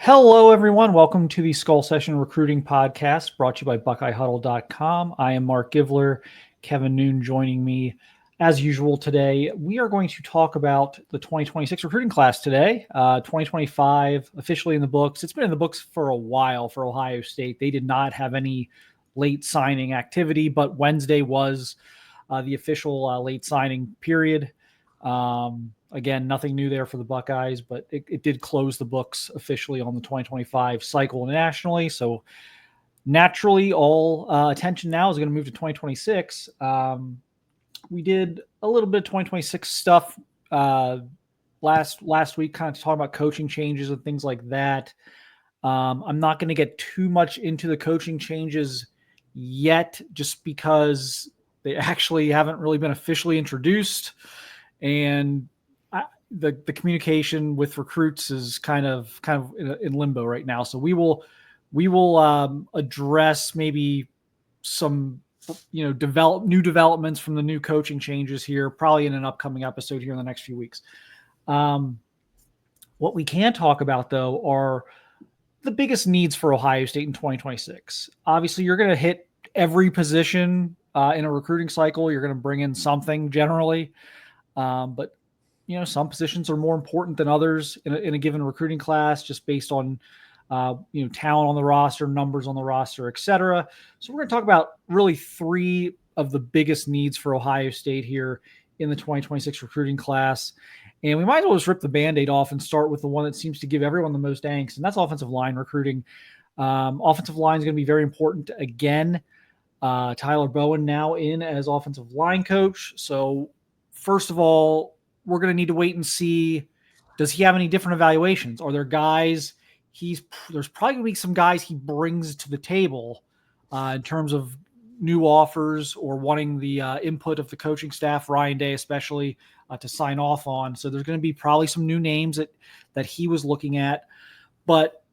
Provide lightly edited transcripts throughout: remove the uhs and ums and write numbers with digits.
Hello, everyone. Welcome to the Skull Session Recruiting Podcast brought to you by BuckeyeHuddle.com. I am Mark Givler, Kevin Noon joining me as usual today. We are going to talk about the 2026 recruiting class today. 2025 officially in the books. It's been in the books for a while for Ohio State. They did not have any late signing activity, but Wednesday was the official late signing period. Again, nothing new there for the Buckeyes, but it did close the books officially on the 2025 cycle nationally. So naturally, all attention now is going to move to 2026. We did a little bit of 2026 stuff last week, kind of talking about coaching changes and things like that. I'm not going to get too much into the coaching changes yet, just because they actually haven't really been officially introduced, and the communication with recruits is kind of in limbo right now. So we will address maybe some new developments from the new coaching changes here, probably in an upcoming episode here in the next few weeks. What we can talk about though are the biggest needs for Ohio State in 2026. Obviously, you're going to hit every position in a recruiting cycle. You're going to bring in something generally, but some positions are more important than others in a given recruiting class, just based on talent on the roster, numbers on the roster, etc. So we're going to talk about really three of the biggest needs for Ohio State here in the 2026 recruiting class. And we might as well just rip the Band-Aid off and start with the one that seems to give everyone the most angst, and that's offensive line recruiting. Offensive line is going to be very important again. Tyler Bowen now in as offensive line coach. So first of all, we're going to need to wait and see, does he have any different evaluations? Are there guys there's probably going to be some guys he brings to the table in terms of new offers or wanting the input of the coaching staff, Ryan Day especially, to sign off on. So there's going to be probably some new names that he was looking at, but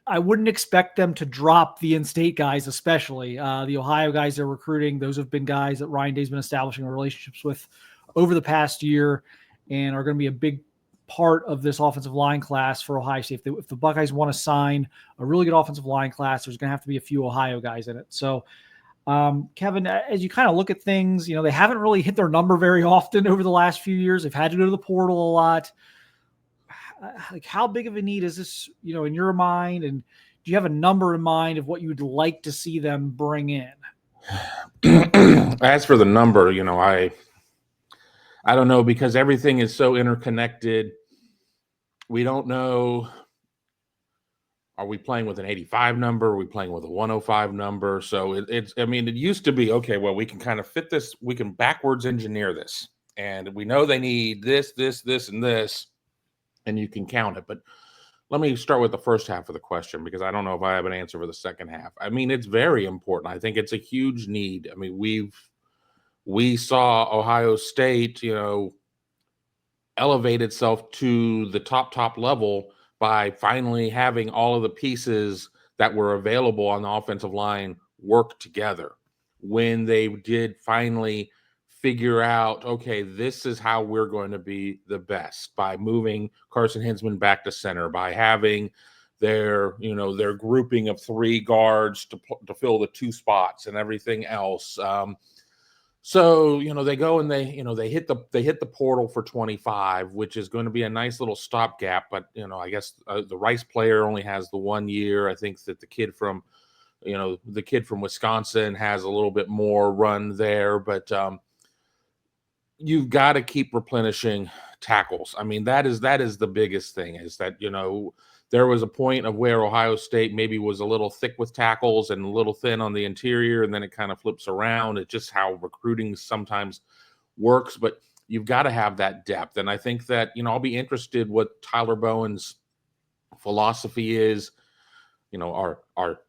I wouldn't expect them to drop the in-state guys, especially the Ohio guys they're recruiting. Those have been guys that Ryan Day's been establishing relationships with over the past year and are going to be a big part of this offensive line class for Ohio State. If the Buckeyes want to sign a really good offensive line class, there's going to have to be a few Ohio guys in it. So, Kevin, as you kind of look at things, they haven't really hit their number very often over the last few years. They've had to go to the portal a lot. Like, how big of a need is this, in your mind? And do you have a number in mind of what you would like to see them bring in? As for the number, I don't know, because everything is so interconnected. We don't know, are we playing with an 85 number? Are we playing with a 105 number? So it used to be, okay, well, we can kind of fit this, we can backwards engineer this. And we know they need this, and this, and you can count it. But let me start with the first half of the question, because I don't know if I have an answer for the second half. It's very important. I think it's a huge need. We saw Ohio State, elevate itself to the top level by finally having all of the pieces that were available on the offensive line work together. When they did finally figure out, okay, this is how we're going to be the best, by moving Carson Hinsman back to center, by having their grouping of three guards to fill the two spots and everything else. So, they go and they hit the portal for 25, which is going to be a nice little stopgap. But, I guess the Rice player only has the 1 year. I think that the kid from Wisconsin has a little bit more run there. But you've got to keep replenishing tackles. That is the biggest thing, is that, there was a point of where Ohio State maybe was a little thick with tackles and a little thin on the interior, and then it kind of flips around. It's just how recruiting sometimes works, but you've got to have that depth. And I think that, I'll be interested what Tyler Bowen's philosophy is. Our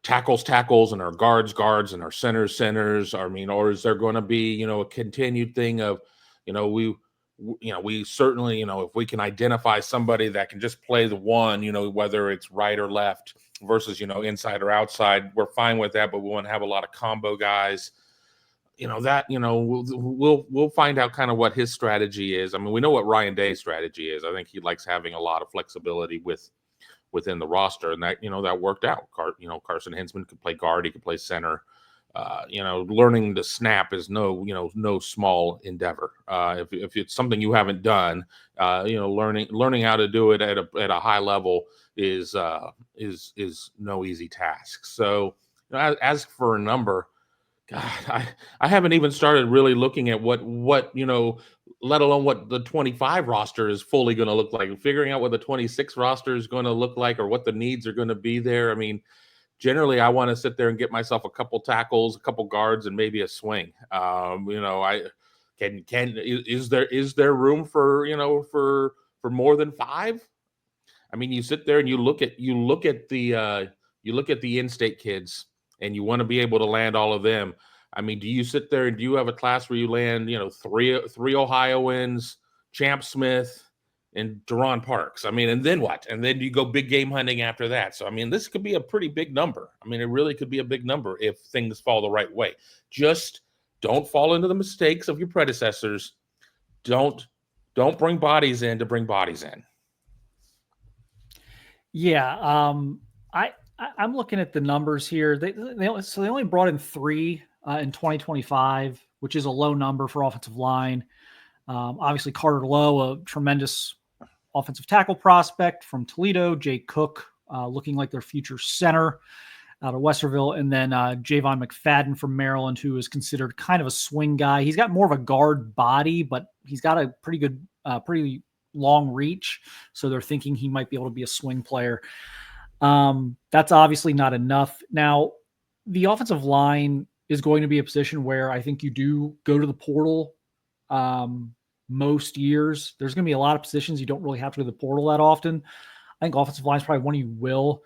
tackles and our guards and our centers. Or is there going to be, a continued thing of, we certainly, if we can identify somebody that can just play the one, whether it's right or left versus, inside or outside, we're fine with that, but we want to have a lot of combo guys. We'll find out kind of what his strategy is. We know what Ryan Day's strategy is. I think he likes having a lot of flexibility with within the roster, and that that worked out. Carson Hinsman could play guard, he could play center. Learning to snap is no small endeavor. If it's something you haven't done, learning how to do it at a high level is no easy task. So as for a number, God, I haven't even started really looking at what let alone what the 25 roster is fully going to look like, and figuring out what the 26 roster is going to look like, or what the needs are going to be there. I mean, generally, I want to sit there and get myself a couple tackles, a couple guards, and maybe a swing. Is there room for more than 5? I mean, you sit there and you look at the in-state kids, and you want to be able to land all of them. I mean, do you sit there and do you have a class where you land, three Ohioans, Champ Smith, and Deron Parks? I mean, and then what? And then you go big game hunting after that. So, I mean, this could be a pretty big number. I mean, it really could be a big number if things fall the right way. Just don't fall into the mistakes of your predecessors. Don't bring bodies in to bring bodies in. Yeah. I'm looking at the numbers here. They only brought in 3 in 2025, which is a low number for offensive line. Obviously, Carter Lowe, a tremendous offensive tackle prospect from Toledo. Jay Cook, looking like their future center out of Westerville. And then Javon McFadden from Maryland, who is considered kind of a swing guy. He's got more of a guard body, but he's got a pretty good, pretty long reach. So they're thinking he might be able to be a swing player. That's obviously not enough. Now, the offensive line is going to be a position where I think you do go to the portal most years. There's going to be a lot of positions you don't really have to go to the portal that often. I think offensive line is probably one you will.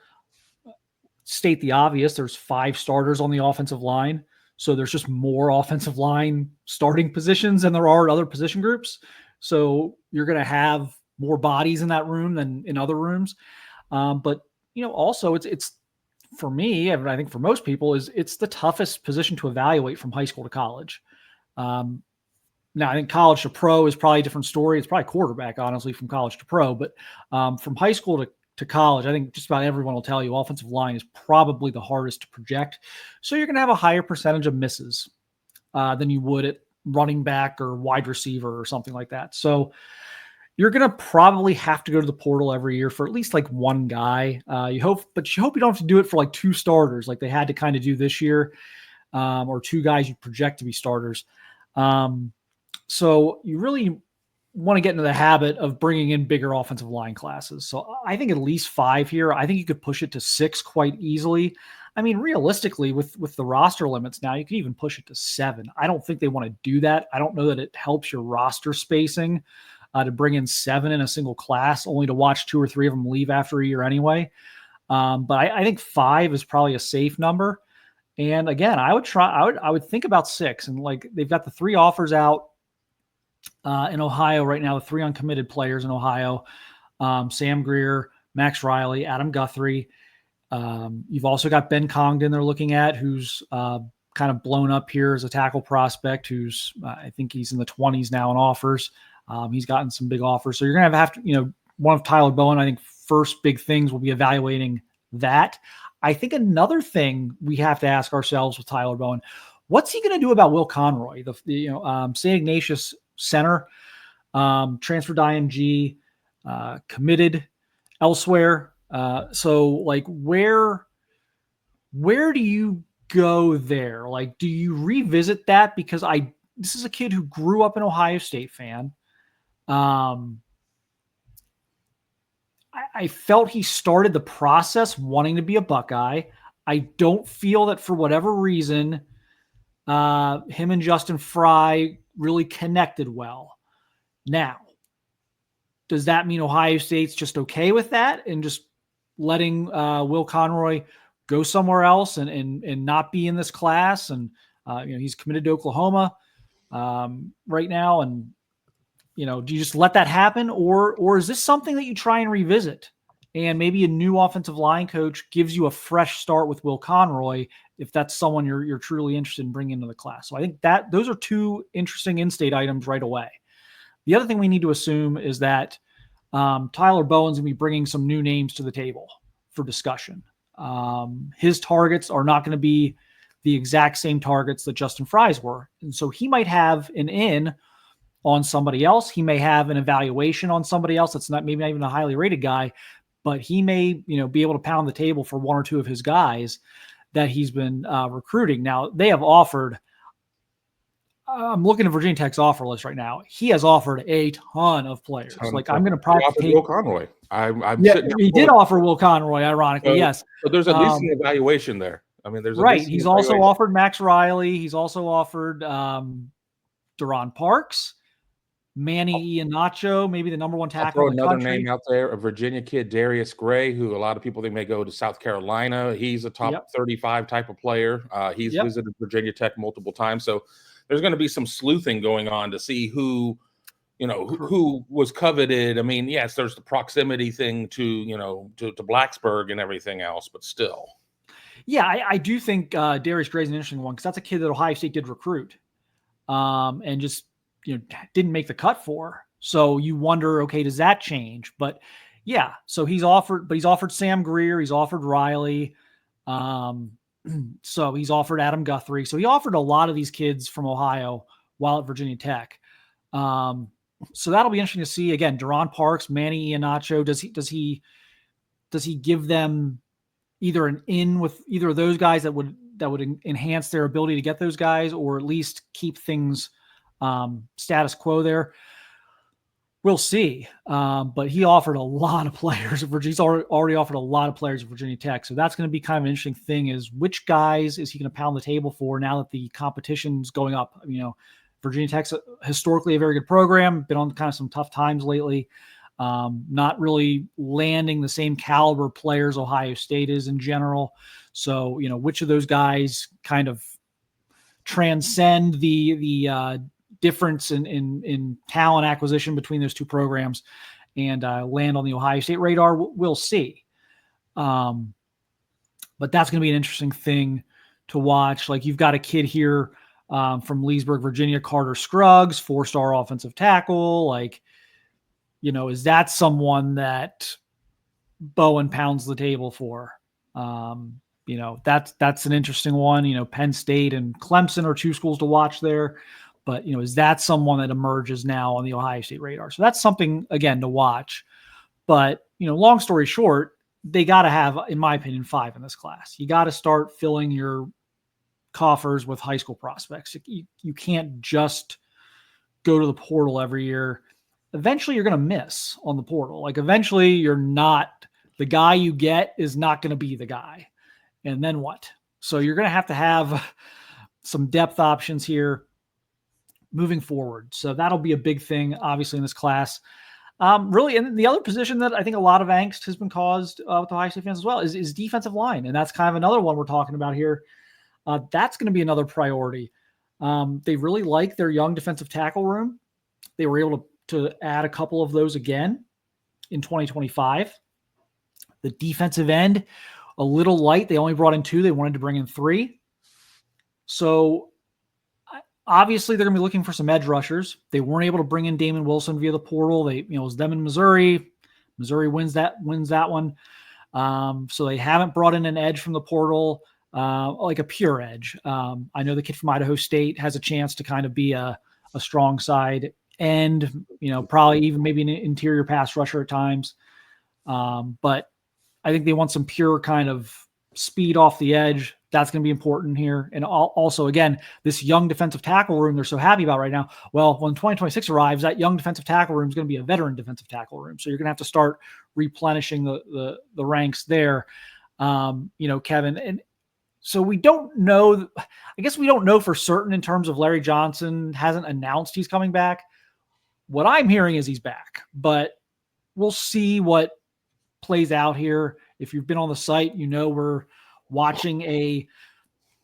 State the obvious, there's 5 starters on the offensive line. So there's just more offensive line starting positions than there are other position groups. So you're going to have more bodies in that room than in other rooms. But also it's for me, and I think for most people, it's the toughest position to evaluate from high school to college. Now, I think college to pro is probably a different story. It's probably quarterback, honestly, from college to pro. But from high school to college, I think just about everyone will tell you offensive line is probably the hardest to project. So you're going to have a higher percentage of misses than you would at running back or wide receiver or something like that. So you're going to probably have to go to the portal every year for at least like one guy. You hope you don't have to do it for like 2 starters like they had to kind of do this year, or 2 guys you project to be starters. So you really want to get into the habit of bringing in bigger offensive line classes. So I think at least 5 here. I think you could push it to 6 quite easily. I mean, realistically, with the roster limits now, you could even push it to 7. I don't think they want to do that. I don't know that it helps your roster spacing to bring in 7 in a single class, only to watch 2 or 3 of them leave after a year anyway. But I think 5 is probably a safe number. And again, I would think about 6. And like they've got the 3 offers out in Ohio right now, the 3 uncommitted players in Ohio, Sam Greer, Max Riley, Adam Guthrie. You've also got Ben Congdon they're looking at, who's kind of blown up here as a tackle prospect, who's I think he's in the 20s now in offers. He's gotten some big offers. So you're going to have to, one of Tyler Bowen, I think first big things will be evaluating that. I think another thing we have to ask ourselves with Tyler Bowen, what's he going to do about Will Conroy, the St. Ignatius center, transferred to IMG, committed elsewhere. So like where do you go there? Like, do you revisit that? Because this is a kid who grew up an Ohio State fan. I felt he started the process wanting to be a Buckeye. I don't feel that for whatever reason, him and Justin Fry really connected well. Now, does that mean Ohio State's just okay with that and just letting Will Conroy go somewhere else and not be in this class? And he's committed to Oklahoma right now, and do you just let that happen, or is this something that you try and revisit? And maybe a new offensive line coach gives you a fresh start with Will Conroy, if that's someone you're truly interested in bringing into the class. So I think that those are 2 interesting in-state items right away. The other thing we need to assume is that Tyler Bowen's going to be bringing some new names to the table for discussion. His targets are not going to be the exact same targets that Justin Fry's were. And so he might have an in on somebody else. He may have an evaluation on somebody else that's maybe not even a highly rated guy, but he may, be able to pound the table for one or two of his guys that he's been recruiting. Now, they have offered, I'm looking at Virginia Tech's offer list right now. He has offered a ton of players. I'm going to probably take Will Conroy. He did offer Will Conroy, ironically, yes. But there's at least an evaluation there. I mean, there's right. He's also offered Max Riley. He's also offered Duron Parks, Manny Iannacho, maybe the number one tackle in the country. Another name out there, a Virginia kid, Darius Gray, who a lot of people think may go to South Carolina. He's a top 35 type of player. He's visited Virginia Tech multiple times. So there's going to be some sleuthing going on to see who was coveted. I mean, yes, there's the proximity thing to Blacksburg and everything else, but still. Yeah, I do think Darius Gray is an interesting one because that's a kid that Ohio State did recruit and just didn't make the cut for. So you wonder, okay, does that change? But yeah, so he's offered Sam Greer, he's offered Riley, so he's offered Adam Guthrie. So he offered a lot of these kids from Ohio while at Virginia Tech. So that'll be interesting to see. Again, Duron Parks, Manny Iannacho, does he give them either an in with either of those guys that would enhance their ability to get those guys, or at least keep things status quo there? We'll see. But he offered a lot of players. He's already offered a lot of players at Virginia Tech. So that's going to be kind of an interesting thing, is which guys is he going to pound the table for now that the competition's going up? Virginia Tech's historically a very good program, been on kind of some tough times lately. Not really landing the same caliber players Ohio State is in general. So, which of those guys kind of transcend the difference in talent acquisition between those two programs and land on the Ohio State radar? We'll see. But that's going to be an interesting thing to watch. Like, you've got a kid here from Leesburg, Virginia, Carter Scruggs, 4-star offensive tackle. Is that someone that Bowen pounds the table for? That's an interesting one. Penn State and Clemson are two schools to watch there. But, is that someone that emerges now on the Ohio State radar? So that's something, again, to watch. But, long story short, they got to have, in my opinion, 5 in this class. You got to start filling your coffers with high school prospects. You can't just go to the portal every year. Eventually you're going to miss on the portal. Eventually you're not, the guy you get is not going to be the guy. And then what? So you're going to have some depth options here moving forward. So that'll be a big thing, obviously, in this class. Really, and the other position that I think a lot of angst has been caused with Ohio State fans as well is defensive line. And that's kind of another one we're talking about here. That's going to be another priority. They really like their young defensive tackle room. They were able to add a couple of those again in 2025. The defensive end, a little light. They only brought in 2. They wanted to bring in 3. So obviously they're going to be looking for some edge rushers. They weren't able to bring in Damon Wilson via the portal. It was them in Missouri. Missouri wins that one. So they haven't brought in an edge from the portal, like a pure edge. I know the kid from Idaho State has a chance to kind of be a strong side end, probably even maybe an interior pass rusher at times. But I think they want some pure kind of speed off the edge. That's going to be important here. And also, again, this young defensive tackle room they're so happy about right now. Well, when 2026 arrives, that young defensive tackle room is going to be a veteran defensive tackle room. So you're going to have to start replenishing the ranks there, Kevin. And so we don't know. I guess we don't know for certain in terms of Larry Johnson hasn't announced he's coming back. What I'm hearing is he's back, but we'll see what plays out here. If you've been on the site, we're watching a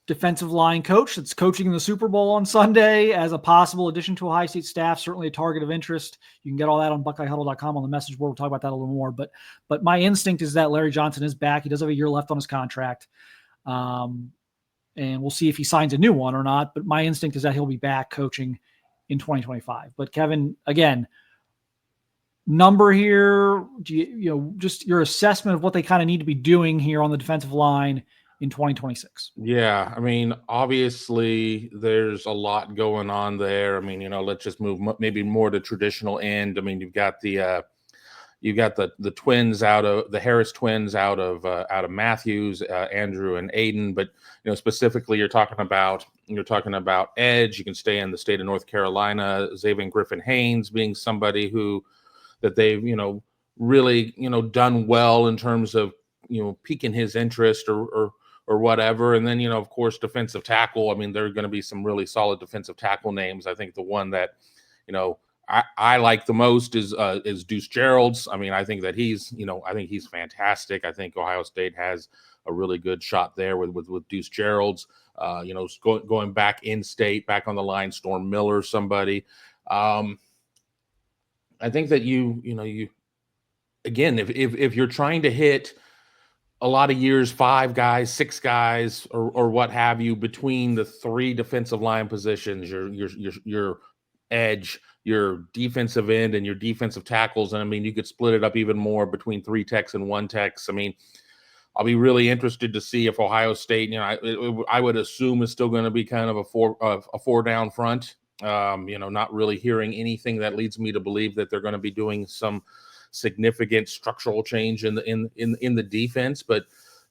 defensive line coach that's coaching in the Super Bowl on Sunday as a possible addition to Ohio State staff, certainly a target of interest. You can get all that on BuckeyeHuddle.com on the message board. We'll talk about that a little more. But my instinct is that Larry Johnson is back. He does have a year left on his contract. And we'll see if he signs a new one or not. But my instinct is that he'll be back coaching in 2025. But Kevin, again, number here? Do you just your assessment of what they kind of need to be doing here on the defensive line in 2026? Yeah, I mean, obviously there's a lot going on there. I mean, let's just move maybe more to traditional end. I mean, you've got the twins the Harris twins out of Matthews, Andrew and Aiden, but specifically you're talking about edge. You can stay in the state of North Carolina. Xavier Griffin Haynes being somebody that they've really done well in terms of piquing his interest or whatever. And then of course defensive tackle. I mean, there are going to be some really solid defensive tackle names. I think the one that I like the most is Deuce Gerald's. I mean, I think that he's fantastic. I think Ohio State has a really good shot there with Deuce Gerald's. Going back in state, back on the line, Storm Miller, somebody. I think that you again, if you're trying to hit a lot of years, 5 guys, 6 guys, or what have you, between the 3 defensive line positions, your edge, your defensive end, and your defensive tackles. And I mean, you could split it up even more between 3 techs and 1 techs. I mean, I'll be really interested to see if Ohio State, I would assume is still going to be kind of a 4 down front. Not really hearing anything that leads me to believe that they're going to be doing some significant structural change in the defense. But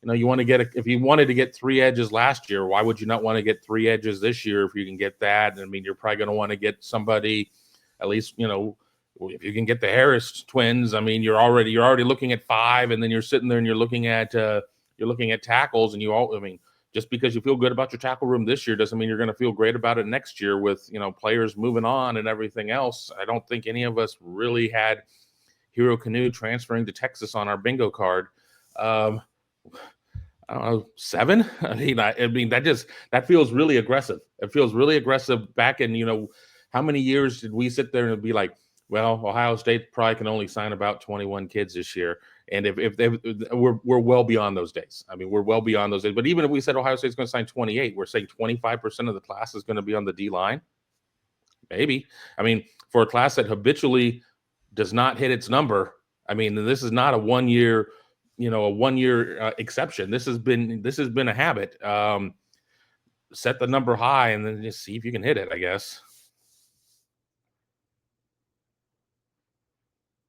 if you wanted to get 3 edges last year, why would you not want to get 3 edges this year if you can get that? I mean, you're probably going to want to get somebody, at least if you can get the Harris twins. I mean, you're already looking at 5, and then you're sitting there and you're looking at tackles, and just because you feel good about your tackle room this year doesn't mean you're going to feel great about it next year with players moving on and everything else. I don't think any of us really had Hero Canoe transferring to Texas on our bingo card. I don't know, 7. I mean that feels really aggressive. It feels really aggressive. Back in how many years did we sit there and be like, well, Ohio State probably can only sign about 21 kids this year, and we're well beyond those days. I mean, we're well beyond those days. But even if we said Ohio State's going to sign 28, we're saying 25% of the class is going to be on the D line. Maybe. I mean, for a class that habitually does not hit its number. I mean, this is not a 1 year, exception. This has been a habit. Set the number high and then just see if you can hit it, I guess.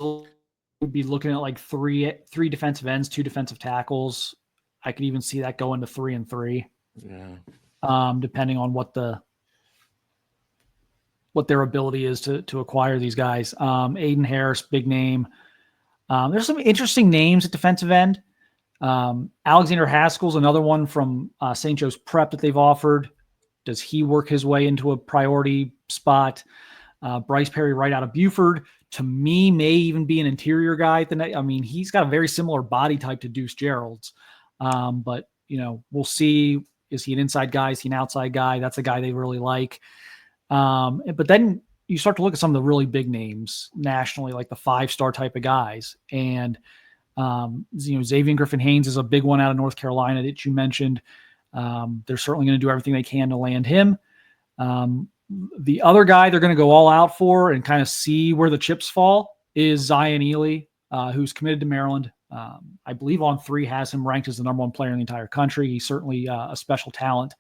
We'd be looking at like three defensive ends, 2 defensive tackles. I could even see that going to 3 and 3. Yeah. Depending on what their ability is to acquire these guys. Aiden Harris, big name. There's some interesting names at defensive end. Alexander Haskell's another one from St. Joe's Prep that they've offered. Does he work his way into a priority spot? Bryce Perry right out of Buford, to me, may even be an interior guy. I mean, he's got a very similar body type to Deuce Gerald's. But, we'll see. Is he an inside guy? Is he an outside guy? That's a guy they really like. But then you start to look at some of the really big names nationally, like the 5-star type of guys. And, Xavier Griffin Haynes is a big one out of North Carolina that you mentioned. They're certainly going to do everything they can to land him. The other guy they're going to go all out for and kind of see where the chips fall is Zion Ely, who's committed to Maryland. I believe On3 has him ranked as the number 1 player in the entire country. He's certainly a special talent.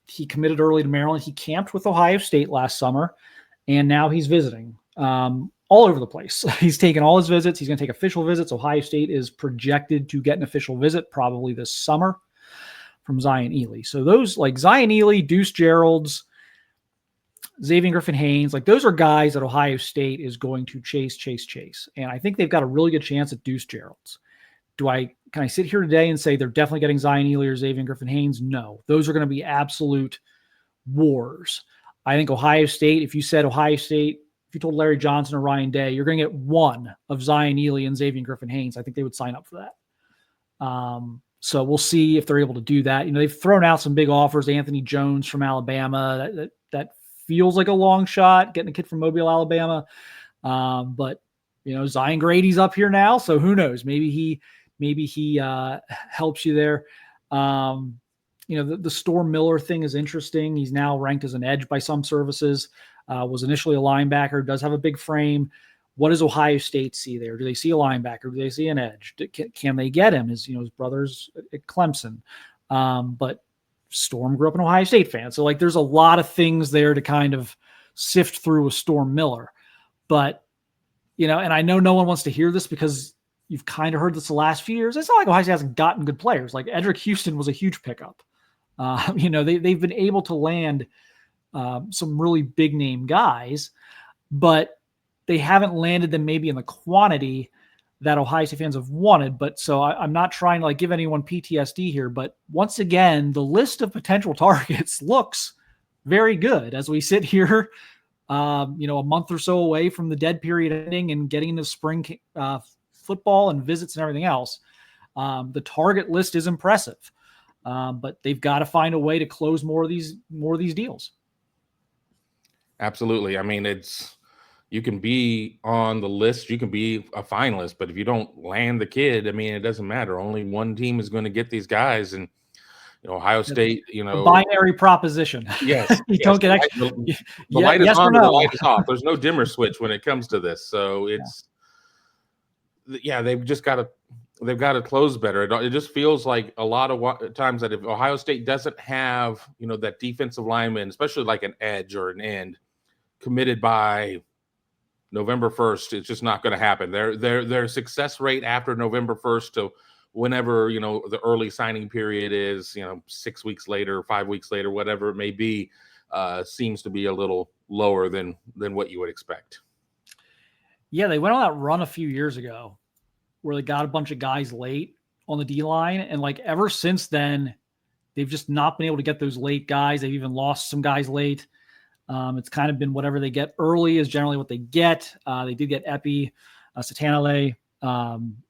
He committed early to Maryland. He camped with Ohio State last summer, and now he's visiting all over the place. He's taken all his visits. He's going to take official visits. Ohio State is projected to get an official visit probably this summer from Zion Ely. So those like Zion Ely, Deuce Gerald's, Xavier Griffin Haynes, like those are guys that Ohio State is going to chase. And I think they've got a really good chance at Deuce Gerald's. Can I sit here today and say they're definitely getting Zion Ely or Xavier Griffin Haynes? No, those are going to be absolute wars. I think Ohio State, if you told Larry Johnson or Ryan Day, you're going to get one of Zion Ely and Xavier Griffin Haynes, I think they would sign up for that. So we'll see if they're able to do that. They've thrown out some big offers. Anthony Jones from Alabama, that feels like a long shot, getting a kid from Mobile, Alabama. But Zion Grady's up here now, so who knows? Maybe he helps you there. The Storm Miller thing is interesting. He's now ranked as an edge by some services. Was initially a linebacker, does have a big frame. what does Ohio State see there? Do they see a linebacker? Do they see an edge? Can they get him? His brother's at Clemson. But Storm grew up an Ohio State fan. So like there's a lot of things there to kind of sift through with Storm Miller. But, and I know no one wants to hear this because you've kind of heard this the last few years. It's not like Ohio State hasn't gotten good players. Like Edric Houston was a huge pickup. They've been able to land some really big name guys, but they haven't landed them maybe in the quantity that Ohio State fans have wanted. But so I'm not trying to like give anyone PTSD here, but once again, the list of potential targets looks very good as we sit here, a month or so away from the dead period ending and getting into spring football and visits and everything else. The target list is impressive, but they've got to find a way to close more of these deals. Absolutely. I mean, you can be on the list, you can be a finalist, but if you don't land the kid, I mean, it doesn't matter. Only one team is going to get these guys, and Ohio State, a binary proposition. Yes, you don't get extra. The light is on, the light is off. There's no dimmer switch when it comes to this. So they've just got to close better. It just feels like a lot of times that if Ohio State doesn't have that defensive lineman, especially like an edge or an end, committed by November 1st, it's just not going to happen. Their success rate after November 1st to whenever the early signing period is, 6 weeks later, 5 weeks later, whatever it may be, seems to be a little lower than what you would expect. Yeah, they went on that run a few years ago where they got a bunch of guys late on the D line, and like ever since then, they've just not been able to get those late guys. They've even lost some guys late. It's kind of been whatever they get early is generally what they get. They did get Epi Satanale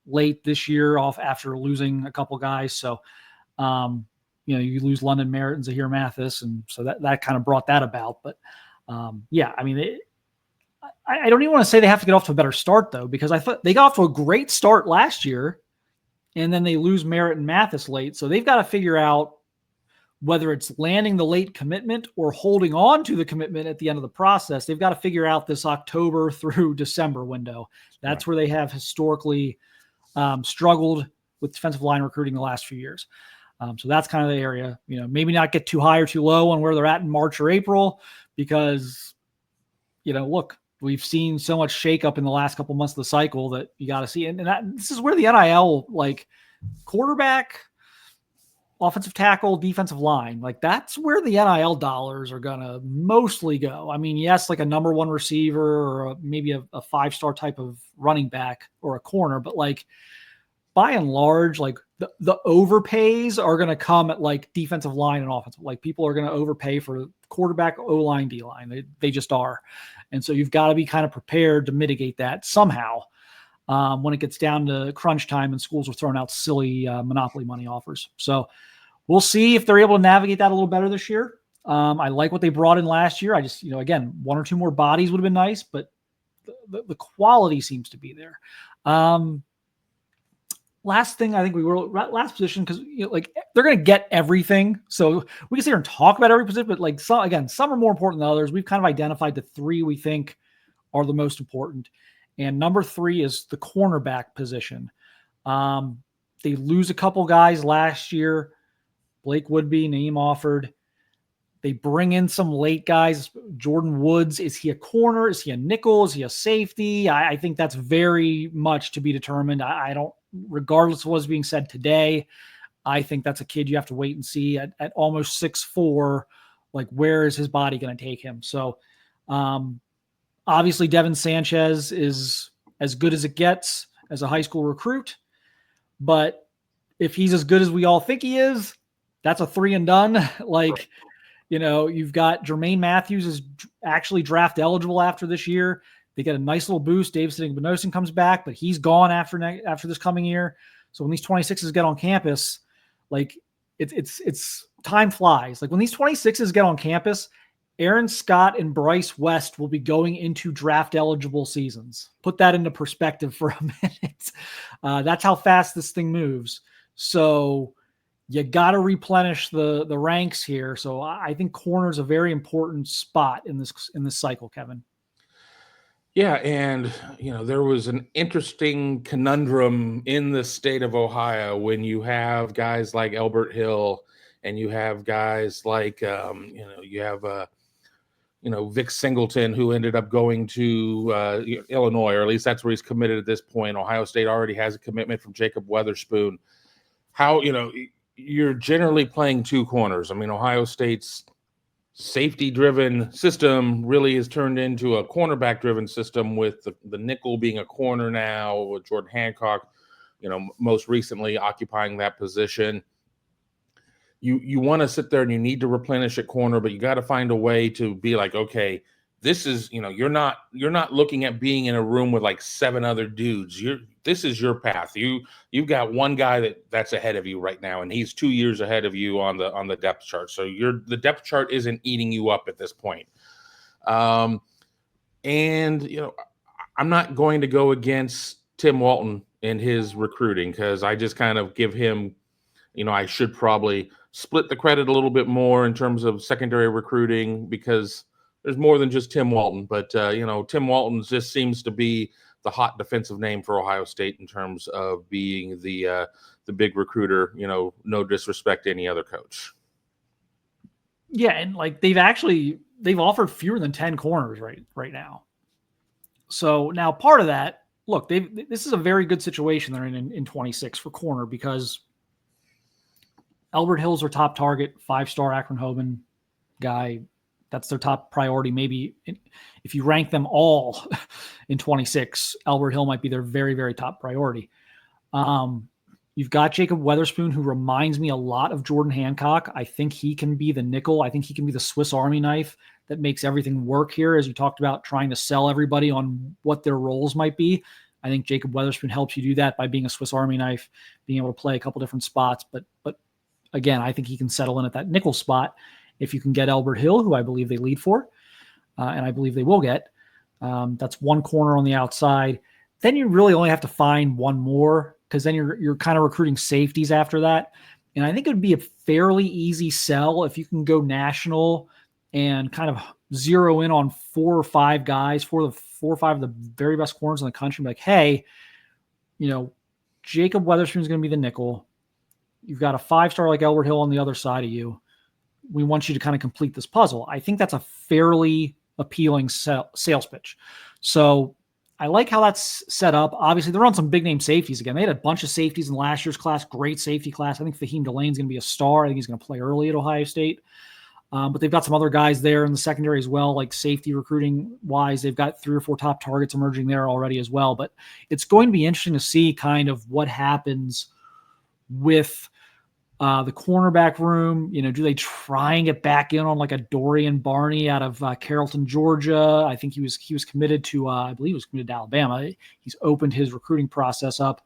late this year off after losing a couple guys. So, you lose London Merritt and Zahir Mathis. And so that kind of brought that about. But I mean, I don't even want to say they have to get off to a better start though, because I thought they got off to a great start last year and then they lose Merritt and Mathis late. So they've got to figure out whether it's landing the late commitment or holding on to the commitment at the end of the process. They've got to figure out this October through December window. That's where they have historically struggled with defensive line recruiting the last few years. So that's kind of the area, maybe not get too high or too low on where they're at in March or April, because, look, we've seen so much shakeup in the last couple months of the cycle that you got to see. And this is where the NIL, like quarterback, offensive tackle, defensive line, like that's where the NIL dollars are going to mostly go. I mean, yes, like a number one receiver or maybe a 5-star type of running back or a corner, but like by and large, like the overpays are going to come at like defensive line and offensive. Like people are going to overpay for quarterback, O-line, D-line. They just are. And so you've got to be kind of prepared to mitigate that somehow. When it gets down to crunch time and schools are throwing out silly monopoly money offers. So we'll see if they're able to navigate that a little better this year. I like what they brought in last year. I just, again, 1 or 2 more bodies would have been nice, but the quality seems to be there. Last thing, I think last position, because they're going to get everything. So we can sit here and talk about every position, but like some are more important than others. We've kind of identified the 3 we think are the most important. And number 3 is the cornerback position. They lose a couple guys last year. Blake Woodby, Naeem Offord. They bring in some late guys. Jordan Woods, is he a corner? Is he a nickel? Is he a safety? I think that's very much to be determined. I don't, regardless of what's being said today, I think that's a kid you have to wait and see at almost 6'4". Like, where is his body going to take him? So, obviously, Devin Sanchez is as good as it gets as a high school recruit. But if he's as good as we all think he is, that's a 3 and done. Like, you've got Jermaine Matthews is actually draft eligible after this year. They get a nice little boost. Davidson Benosin comes back, but he's gone after this coming year. So when these 26s get on campus, like it's time flies. Like when these 26s get on campus, Aaron Scott and Bryce West will be going into draft eligible seasons. Put that into perspective for a minute. That's how fast this thing moves. So you got to replenish the ranks here. So I think corner is a very important spot in this cycle, Kevin. Yeah, and there was an interesting conundrum in the state of Ohio when you have guys like Albert Hill, and you have guys like you have Vic Singleton, who ended up going to Illinois, or at least that's where he's committed at this point. Ohio State already has a commitment from Jacob Weatherspoon. How you're generally playing two corners. I mean, Ohio State's safety-driven system really has turned into a cornerback-driven system, with the nickel being a corner now, with Jordan Hancock, most recently occupying that position. You want to sit there and you need to replenish at corner, but you got to find a way to be like, okay, this is, you're not looking at being in a room with like seven other dudes. This is your path. You've got one guy that's ahead of you right now, and he's 2 years ahead of you on the depth chart. So the depth chart isn't eating you up at this point. And I'm not going to go against Tim Walton in his recruiting, because I just kind of give him, I should probably split the credit a little bit more in terms of secondary recruiting, because there's more than just Tim Walton. But Tim Walton just seems to be the hot defensive name for Ohio State in terms of being the big recruiter. No disrespect to any other coach. Yeah, and like they've offered fewer than 10 corners right now. So now part of that, look, this is a very good situation they're in 26 for corner, because Albert Hill's their top target, 5-star Akron-Hoban guy. That's their top priority. Maybe if you rank them all in 26, Albert Hill might be their very, very top priority. You've got Jacob Weatherspoon, who reminds me a lot of Jordan Hancock. I think he can be the nickel. I think he can be the Swiss Army knife that makes everything work here, as you talked about trying to sell everybody on what their roles might be. I think Jacob Weatherspoon helps you do that by being a Swiss Army knife, being able to play a couple different spots. But again, I think he can settle in at that nickel spot if you can get Albert Hill, who I believe they lead for, and I believe they will get. That's one corner on the outside. Then you really only have to find one more, because then you're kind of recruiting safeties after that. And I think it would be a fairly easy sell if you can go national and kind of zero in on 4 or 5 guys, 4 or 5 of the very best corners in the country. Like, hey, Jacob Weatherspoon is going to be the nickel. You've got a 5-star like Albert Hill on the other side of you. We want you to kind of complete this puzzle. I think that's a fairly appealing sales pitch. So I like how that's set up. Obviously, they're on some big name safeties again. They had a bunch of safeties in last year's class, great safety class. I think Fahim Delane's going to be a star. I think he's going to play early at Ohio State. But they've got some other guys there in the secondary as well, like safety recruiting wise. They've got 3 or 4 top targets emerging there already as well. But it's going to be interesting to see kind of what happens with the cornerback room. Do they try and get back in on like a Dorian Barney out of Carrollton, Georgia? I think he was committed to, I believe he was committed to Alabama. He's opened his recruiting process up.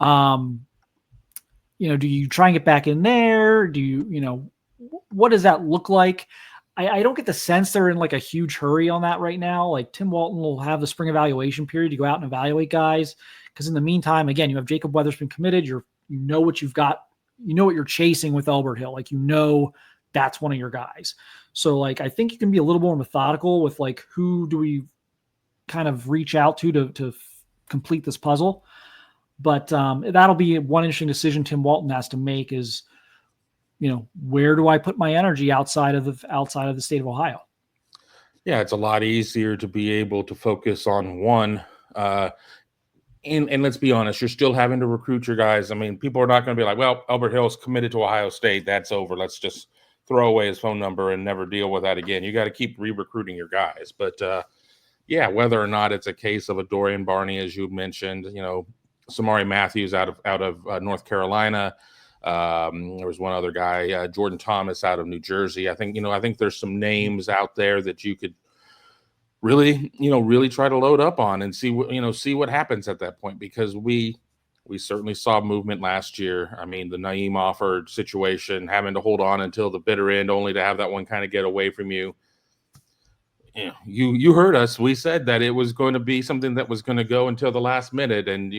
Do you try and get back in there? Do you, what does that look like? I don't get the sense they're in like a huge hurry on that right now. Like Tim Walton will have the spring evaluation period to go out and evaluate guys. Because in the meantime, again, you have Jacob Weatherspoon committed. You know what you've got. You know what you're chasing with Albert Hill. Like, that's one of your guys. So like, I think you can be a little more methodical with like, who do we kind of reach out to complete this puzzle? But that'll be one interesting decision Tim Walton has to make is, where do I put my energy outside of the state of Ohio? Yeah, it's a lot easier to be able to focus on one. And let's be honest, you're still having to recruit your guys. I mean, people are not going to be like, well, Albert Hill's committed to Ohio State. That's over. Let's just throw away his phone number and never deal with that again. You got to keep re-recruiting your guys. But yeah, whether or not it's a case of a Dorian Barney, as you mentioned, Samari Matthews out of North Carolina. There was one other guy, Jordan Thomas out of New Jersey. I think there's some names out there that you could really try to load up on and see what happens at that point, because we certainly saw movement last year. I mean, the Naeem offered situation, having to hold on until the bitter end, only to have that one kind of get away from you. You heard us. We said that it was going to be something that was going to go until the last minute, and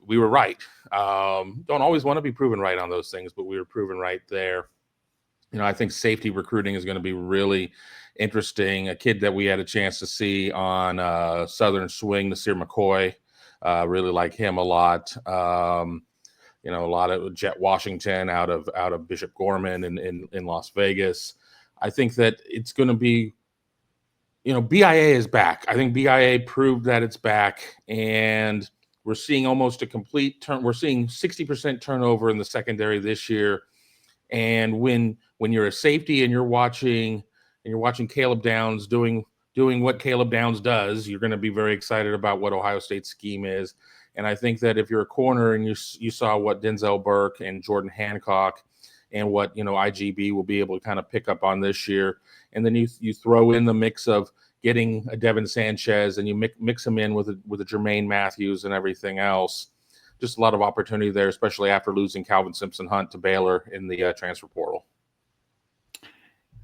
we were right. Don't always want to be proven right on those things, but we were proven right there. I think safety recruiting is going to be really interesting. A kid that we had a chance to see on Southern Swing, Nasir McCoy, really like him a lot. A lot of Jet Washington out of Bishop Gorman in Las Vegas. I think that it's going to be, BIA is back. I think BIA proved that it's back, and we're seeing almost a complete turn. We're seeing 60% turnover in the secondary this year. And when you're a safety and you're watching Caleb Downs doing what Caleb Downs does, you're going to be very excited about what Ohio State's scheme is. And I think that if you're a corner and you saw what Denzel Burke and Jordan Hancock and what IGB will be able to kind of pick up on this year, and then you throw in the mix of getting a Devin Sanchez and you mix him in with a Jermaine Matthews and everything else. Just a lot of opportunity there, especially after losing Calvin Simpson-Hunt to Baylor in the transfer portal.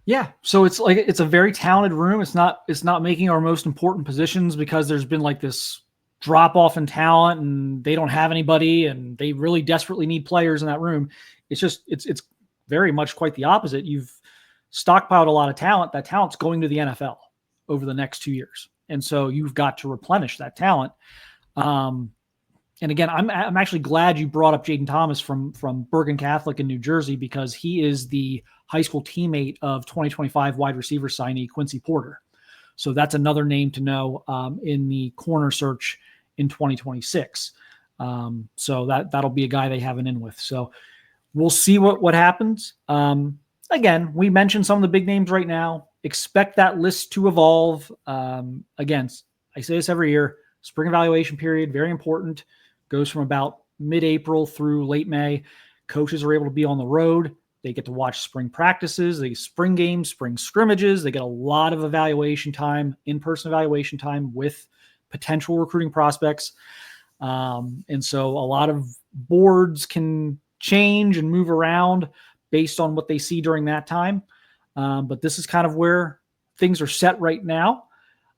Yeah, so it's a very talented room. It's not making our most important positions because there's been like this drop off in talent and they don't have anybody and they really desperately need players in that room. It's very much quite the opposite. You've stockpiled a lot of talent. That talent's going to the NFL over the next 2 years, and so you've got to replenish that talent. And again, I'm actually glad you brought up Jaden Thomas from Bergen Catholic in New Jersey, because he is the high school teammate of 2025 wide receiver signee Quincy Porter. So that's another name to know in the corner search in 2026. So that'll be a guy they have an in with. So we'll see what happens. Again, we mentioned some of the big names right now. Expect that list to evolve. Again, I say this every year. Spring evaluation period, very important. Goes from about mid-April through late May. Coaches are able to be on the road. They get to watch spring practices, they spring games, spring scrimmages. They get a lot of evaluation time, in-person evaluation time with potential recruiting prospects. And so a lot of boards can change and move around based on what they see during that time. But this is kind of where things are set right now.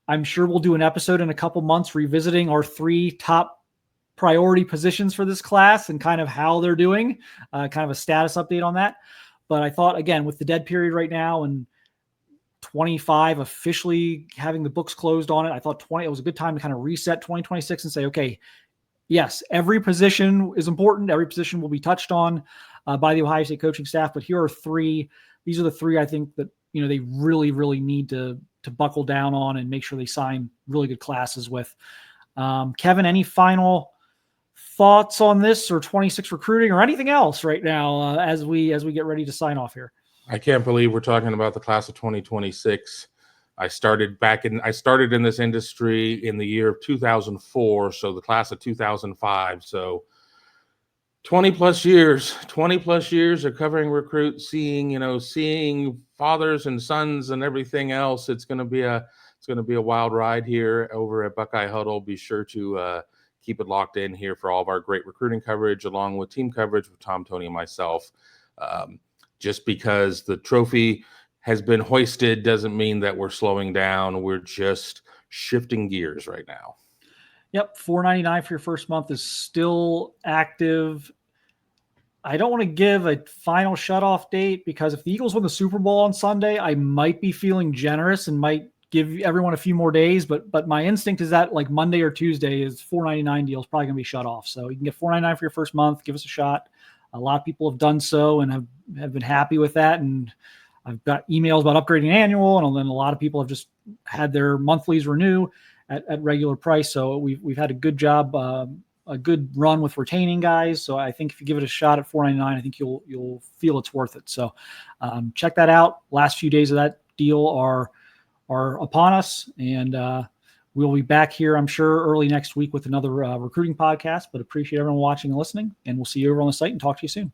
I'm sure we'll do an episode in a couple months revisiting our 3 top priority positions for this class and kind of how they're doing, kind of a status update on that. But I thought, again, with the dead period right now and 25 officially having the books closed on it, I thought it was a good time to kind of reset 2026 and say, okay, yes, every position is important. Every position will be touched on by the Ohio State coaching staff. But here are 3. These are the 3 I think that they really, really need to buckle down on and make sure they sign really good classes with. Kevin, any final thoughts on this or 26 recruiting or anything else right now as we get ready to sign off here? I can't believe we're talking about the class of 2026. I started in this industry in the year of 2004, so the class of 2005. So 20 plus years of covering recruits, seeing fathers and sons and everything else. It's going to be a wild ride here over at Buckeye Huddle. Be sure to keep it locked in here for all of our great recruiting coverage, along with team coverage with Tom, Tony, and myself. Just because the trophy has been hoisted doesn't mean that we're slowing down. We're just shifting gears right now. Yep, $4.99 for your first month is still active. I don't want to give a final shutoff date because if the Eagles win the Super Bowl on Sunday, I might be feeling generous and might give everyone a few more days. But my instinct is that like Monday or Tuesday is $4.99 deal is probably going to be shut off. So you can get $4.99 for your first month. Give us a shot. A lot of people have done so and have been happy with that. And I've got emails about upgrading annual, and then a lot of people have just had their monthlies renew at regular price. So we've had a good job, a good run with retaining guys. So I think if you give it a shot at $4.99, I think you'll feel it's worth it. So check that out. Last few days of that deal are upon us, and we'll be back here, I'm sure, early next week with another recruiting podcast. But appreciate everyone watching and listening, and we'll see you over on the site and talk to you soon.